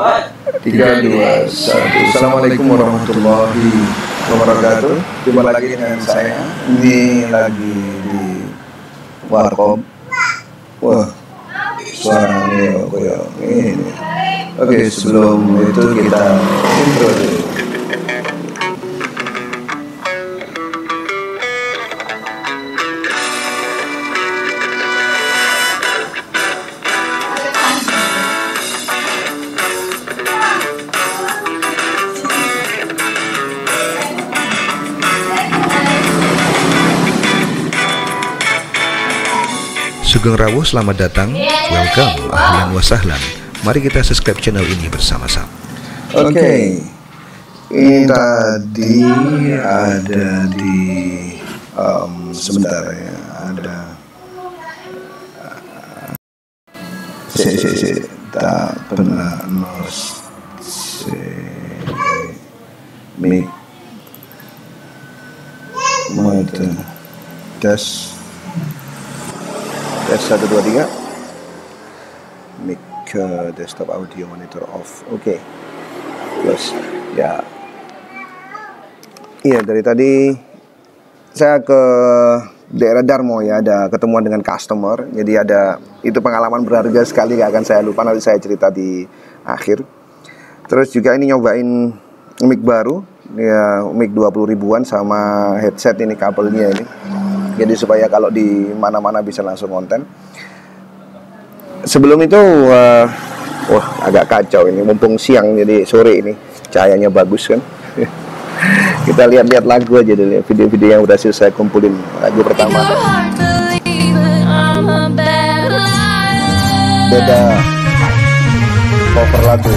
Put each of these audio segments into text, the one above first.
3, 2, 1. Assalamualaikum warahmatullahi wabarakatuh. Jumpa lagi dengan saya. Ini lagi di warkop. Wah, suaranya kayak ini. Oke, sebelum itu kita intro dulu. Sugeng Rawuh, selamat datang, welcome, ahlan wa sahlan. Mari kita subscribe channel ini bersama-sama. Oke, ini tadi ada di sebentar ya, ada tak pernah mic mode tes 1 2 3 mic desktop audio monitor off. Oke. Plus ya. Iya, dari tadi saya ke daerah Darmo ya, ada ketemuan dengan customer. Jadi ada itu pengalaman berharga sekali, gak akan saya lupa, nanti saya cerita di akhir. Terus juga ini nyobain mic baru ya, mic 20 ribuan sama headset ini, kabelnya ini. Jadi supaya kalau di mana-mana bisa langsung konten. Sebelum itu wah agak kacau ini, mumpung siang jadi sore ini cahayanya bagus kan. Kita lihat-lihat lagu aja dulu ya, video-video yang udah saya kumpulin. Lagu pertama beda cover lagu.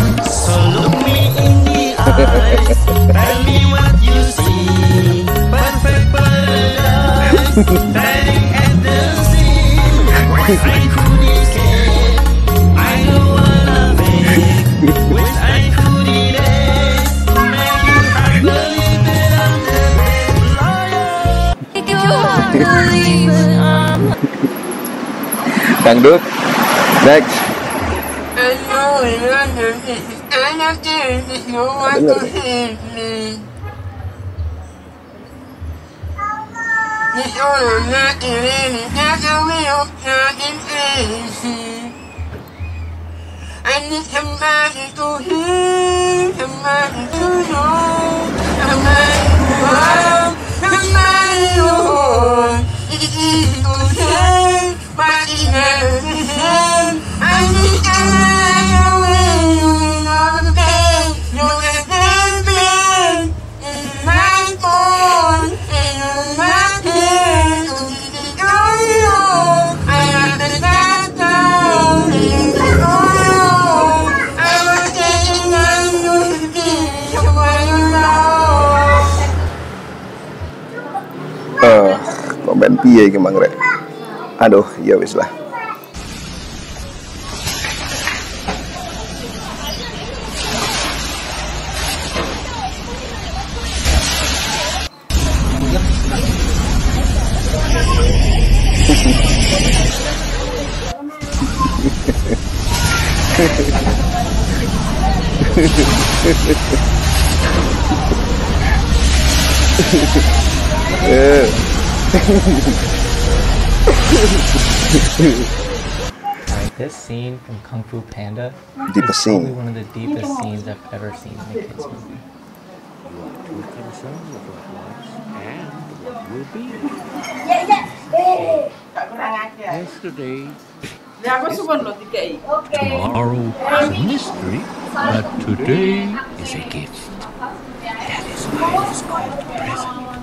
Dangdut. Next. Komen piye iki Mang Rek. Aduh, ya wis lah. This scene from Kung Fu Panda Deepest is scene. probably one of the deepest scenes I've ever seen in a kids movie. You are too concerned with what was and what will be. Yesterday, tomorrow is a mystery, but today is a gift. That is why it is called present.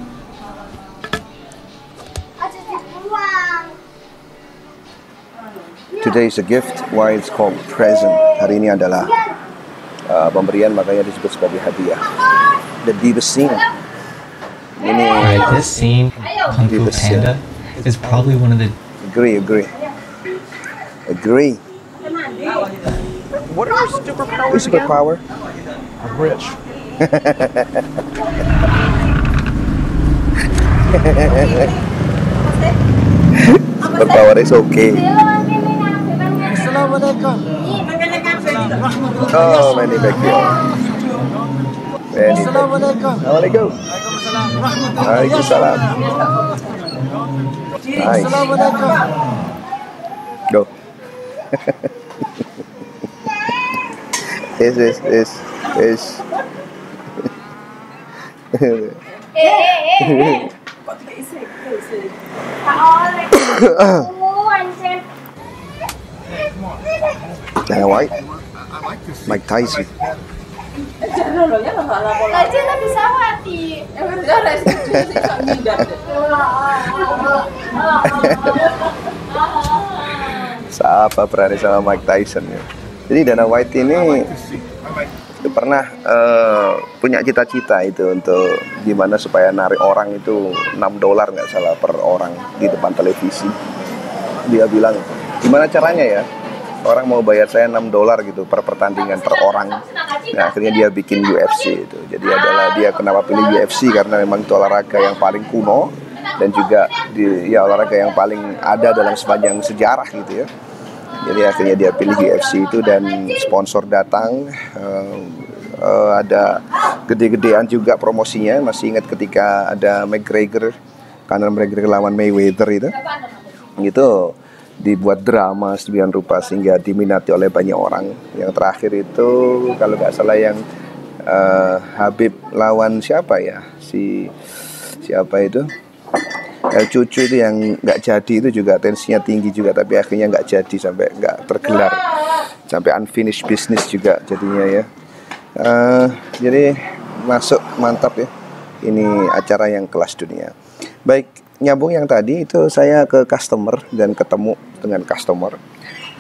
Today is a gift, why it's called present. Hari ini adalah pemberian, makanya disebut sebagai hadiah. The deepest scene. Ini This scene from Kung Fu Deepest scene. Panda is probably one of the agree. What are your superpowers Who's superpower? I'm rich. Superpower is okay. Assalamualaikum. Oh, many back here. Assalamualaikum. Waalaikumsalam. Nice. Go. Yes. Dana White, Mike Tyson. Siapa berani sama Mike Tyson ya? Jadi Dana White ini pernah punya cita-cita itu untuk gimana supaya narik orang itu $6 nggak salah per orang di depan televisi. Dia bilang gimana caranya ya, orang mau bayar saya $6 gitu per pertandingan per orang. Nah akhirnya dia bikin UFC itu. Jadi adalah dia kenapa pilih UFC karena memang itu olahraga yang paling kuno dan juga olahraga yang paling ada dalam sepanjang sejarah gitu ya. Jadi akhirnya dia pilih UFC itu dan sponsor datang, ada gede-gedean juga promosinya. Masih ingat ketika ada Conor McGregor lawan Mayweather itu dibuat drama sedemikian rupa sehingga diminati oleh banyak orang. Yang terakhir itu kalau nggak salah yang Habib lawan siapa ya, siapa itu cucu itu yang nggak jadi, itu juga tensinya tinggi juga tapi akhirnya nggak jadi sampai nggak tergelar, sampai unfinished business juga jadinya ya. Jadi masuk mantap ya, ini acara yang kelas dunia. Baik, nyambung yang tadi itu saya ke customer dan ketemu dengan customer.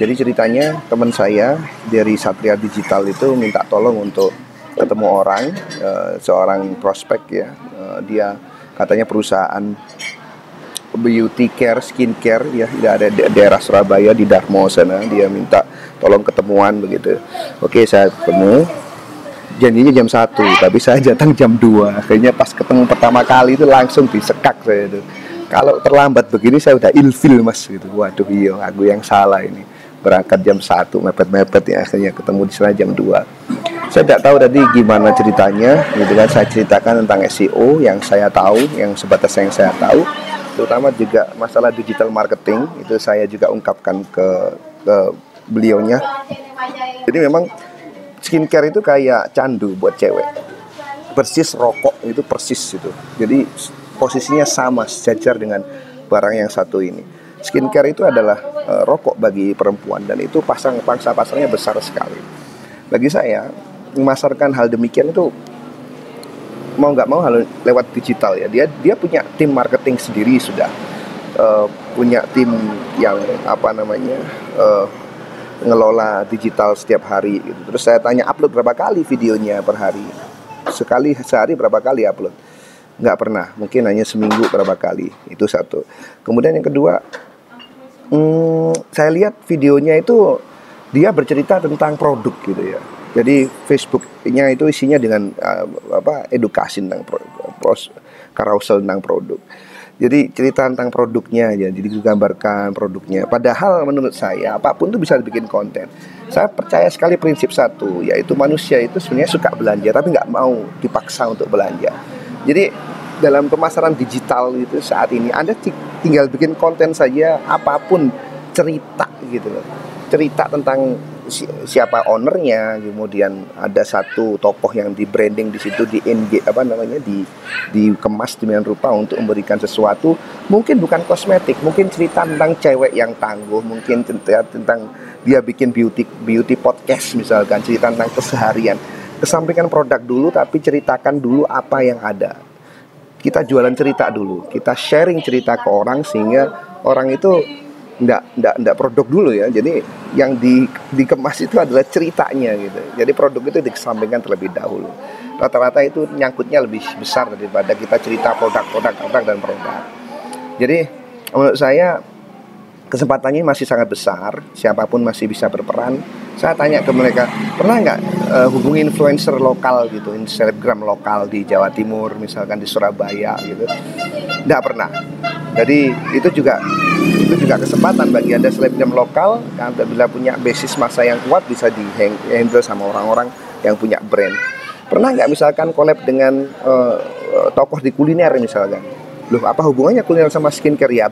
Jadi ceritanya teman saya dari Satria Digital itu minta tolong untuk ketemu orang, seorang prospek ya. Dia katanya perusahaan beauty care, skincare ya, ada di daerah Surabaya di Darmo sana. Dia minta tolong ketemuan begitu. Oke, saya ketemu. Janjinya jam 1, tapi saya datang jam 2. Akhirnya pas ketemu pertama kali itu langsung disekak saya itu. Kalau terlambat begini saya udah ilfil mas gitu. Waduh iya, aku yang salah ini. Berangkat jam 1, mepet-mepet ya, akhirnya ketemu di sana jam 2. Saya tidak tahu tadi gimana ceritanya, gitu kan. Saya ceritakan tentang SEO yang saya tahu, yang sebatas yang saya tahu. Terutama juga masalah digital marketing itu saya juga ungkapkan ke beliaunya. Jadi memang skincare itu kayak candu buat cewek, persis rokok itu persis itu. Jadi posisinya sama sejajar dengan barang yang satu ini. Skincare itu adalah rokok bagi perempuan dan itu pangsa pasarnya besar sekali. Bagi saya memasarkan hal demikian itu mau nggak mau harus lewat digital ya. Dia punya tim marketing sendiri sudah, punya tim yang ngelola digital setiap hari gitu. Terus saya tanya upload berapa kali videonya per hari, sehari berapa kali upload, nggak pernah, mungkin hanya seminggu berapa kali, itu satu. Kemudian yang kedua, saya lihat videonya itu dia bercerita tentang produk gitu ya. Jadi Facebooknya itu isinya dengan edukasi tentang carousel tentang produk. Jadi cerita tentang produknya aja, jadi digambarkan produknya. Padahal menurut saya apapun itu bisa dibikin konten. Saya percaya sekali prinsip satu, yaitu manusia itu sebenarnya suka belanja tapi nggak mau dipaksa untuk belanja. Jadi dalam pemasaran digital itu saat ini Anda tinggal bikin konten saja, apapun cerita gitu loh. Cerita tentang siapa ownernya, kemudian ada satu tokoh yang di branding di situ, dikemas demikian rupa untuk memberikan sesuatu, mungkin bukan kosmetik, mungkin cerita tentang cewek yang tangguh, mungkin tentang dia bikin beauty podcast misalkan, cerita tentang keseharian. Kesampingkan produk dulu tapi ceritakan dulu apa yang ada. Kita jualan cerita dulu, kita sharing cerita ke orang sehingga orang itu enggak produk dulu ya. Jadi yang dikemas itu adalah ceritanya gitu. Jadi produk itu dikesampingkan terlebih dahulu. Rata-rata itu nyangkutnya lebih besar daripada kita cerita produk dan produk. Jadi menurut saya kesempatannya masih sangat besar. Siapapun masih bisa berperan. Saya tanya ke mereka, pernah nggak hubungi influencer lokal gitu, selebgram lokal di Jawa Timur, misalkan di Surabaya gitu? Nggak pernah. Jadi itu juga kesempatan bagi Anda selebgram lokal. Anda bila punya basis massa yang kuat, bisa di handle sama orang-orang yang punya brand. Pernah nggak misalkan collab dengan tokoh di kuliner misalkan? Loh, apa hubungannya kuliner sama skincare? Ya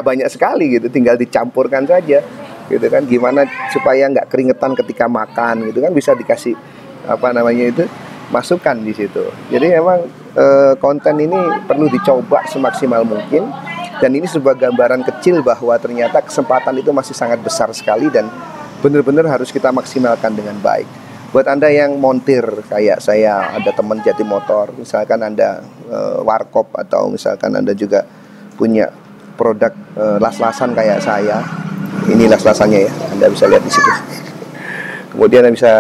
banyak sekali gitu, tinggal dicampurkan saja gitu kan. Gimana supaya nggak keringetan ketika makan gitu kan, bisa dikasih masukan di situ. Jadi memang konten ini perlu dicoba semaksimal mungkin, dan ini sebuah gambaran kecil bahwa ternyata kesempatan itu masih sangat besar sekali dan benar-benar harus kita maksimalkan dengan baik. Buat Anda yang montir kayak saya, ada teman jati motor, misalkan Anda warkop, atau misalkan Anda juga punya produk las-lasan kayak saya, ini las-lasannya ya, Anda bisa lihat di situ. Kemudian Anda bisa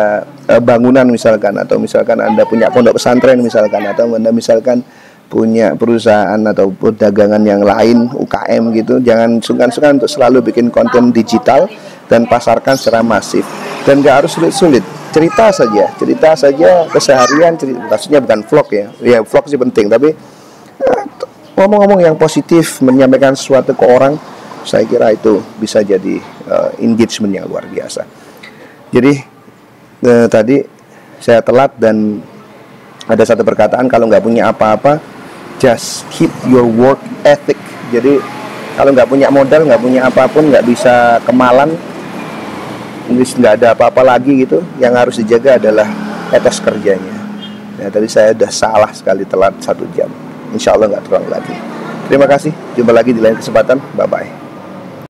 bangunan misalkan, atau misalkan Anda punya pondok pesantren misalkan, atau Anda misalkan punya perusahaan atau perdagangan yang lain, UKM gitu, jangan sungkan-sungkan untuk selalu bikin konten digital dan pasarkan secara masif. Dan gak harus sulit-sulit, cerita saja keseharian, maksudnya bukan vlog ya vlog sih penting, tapi ngomong-ngomong yang positif, menyampaikan sesuatu ke orang, saya kira itu bisa jadi engagement yang luar biasa. Jadi tadi saya telat dan ada satu perkataan, kalau nggak punya apa-apa, just keep your work ethic. Jadi kalau nggak punya modal, nggak punya apapun, nggak bisa kemalan, nggak ada apa-apa lagi gitu, yang harus dijaga adalah etos kerjanya. Nah, tadi saya udah salah sekali, telat 1 jam. Insya Allah nggak terulang lagi. Terima kasih, jumpa lagi di lain kesempatan, bye-bye.